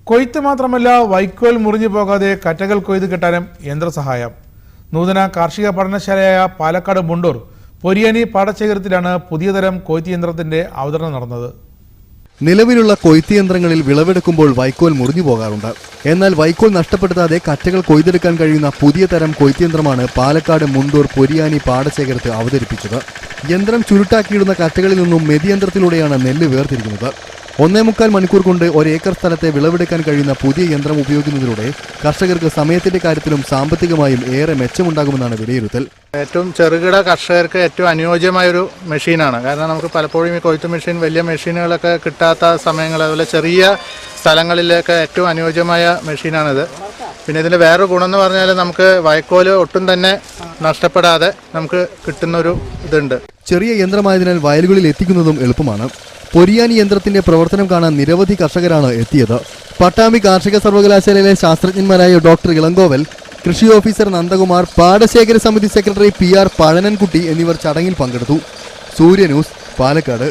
കൊയ്ത്ത് മാത്രമല്ല, വൈക്കോൽ മുറിഞ്ഞു പോകാതെ കറ്റകൾ കൊയ്ത് കിട്ടാനും യന്ത്രസഹായം. നൂതന കാർഷിക പഠനശാലയായ പാലക്കാട് മുണ്ടൂർ പൊരിയാനി പാടശേഖരത്തിലാണ് പുതിയ തരം കൊയ്ത്ത് യന്ത്രത്തിന്റെ അവതരണം നടന്നത്. നിലവിലുള്ള കൊയ്ത്ത് യന്ത്രങ്ങളിൽ വിളവെടുക്കുമ്പോൾ വൈക്കോൽ മുറിഞ്ഞു പോകാറുണ്ട്. എന്നാൽ വൈക്കോൽ നഷ്ടപ്പെടുത്താതെ കറ്റകൾ കൊയ്തെടുക്കാൻ കഴിയുന്ന പുതിയ തരം കൊയ്ത്ത് യന്ത്രമാണ് പാലക്കാട് മുണ്ടൂർ പൊരിയാനി പാടശേഖരത്ത് അവതരിപ്പിച്ചത്. യന്ത്രം ചുരുട്ടാക്കിയിടുന്ന കറ്റകളിൽ നിന്നും മെതിയന്ത്രത്തിലൂടെയാണ് നെല്ല് വേർതിരിക്കുന്നത്. 1.25 മണിക്കൂർ കൊണ്ട് 1 ഏക്കർ സ്ഥലത്തെ വിളവെടുക്കാൻ കഴിയുന്ന പുതിയ യന്ത്രം ഉപയോഗിക്കുന്നതിലൂടെ കർഷകർക്ക് സമയത്തിന്റെ കാര്യത്തിലും സാമ്പത്തികമായും ഏറെ മെച്ചമുണ്ടാകുമെന്നാണ് വിലയിരുത്തൽ. ഏറ്റവും ചെറുകിട കർഷകർക്ക് ഏറ്റവും അനുയോജ്യമായൊരു മെഷീനാണ്. കാരണം നമുക്ക് പലപ്പോഴും ഈ കൊയ്ത്ത് മെഷീൻ, വലിയ മെഷീനുകളൊക്കെ കിട്ടാത്ത സമയങ്ങൾ, അതുപോലെ ചെറിയ സ്ഥലങ്ങളിലേക്ക് ഏറ്റവും അനുയോജ്യമായ മെഷീനാണിത്. പിന്നെ ഇതിൻ്റെ വേറൊരു ഗുണമെന്ന് പറഞ്ഞാൽ നമുക്ക് വൈക്കോല് ഒട്ടും തന്നെ നഷ്ടപ്പെടാതെ നമുക്ക് കിട്ടുന്നൊരു ഇതുണ്ട്. ചെറിയ യന്ത്രമായതിനാൽ വയലുകളിൽ എത്തിക്കുന്നതും എളുപ്പമാണ്. പൊരിയാനി യന്ത്രത്തിന്റെ പ്രവർത്തനം കാണാൻ നിരവധി കർഷകരാണ് എത്തിയത്. പട്ടാമ്പി കാർഷിക സർവകലാശാലയിലെ ശാസ്ത്രജ്ഞന്മാരായ ഡോക്ടർ ഇളങ്കോവൽ, കൃഷി ഓഫീസർ നന്ദകുമാർ, പാടശേഖര സമിതി സെക്രട്ടറി PR പഴനൻകുട്ടി എന്നിവർ ചടങ്ങിൽ പങ്കെടുത്തു. സൂര്യ ന്യൂസ്, പാലക്കാട്.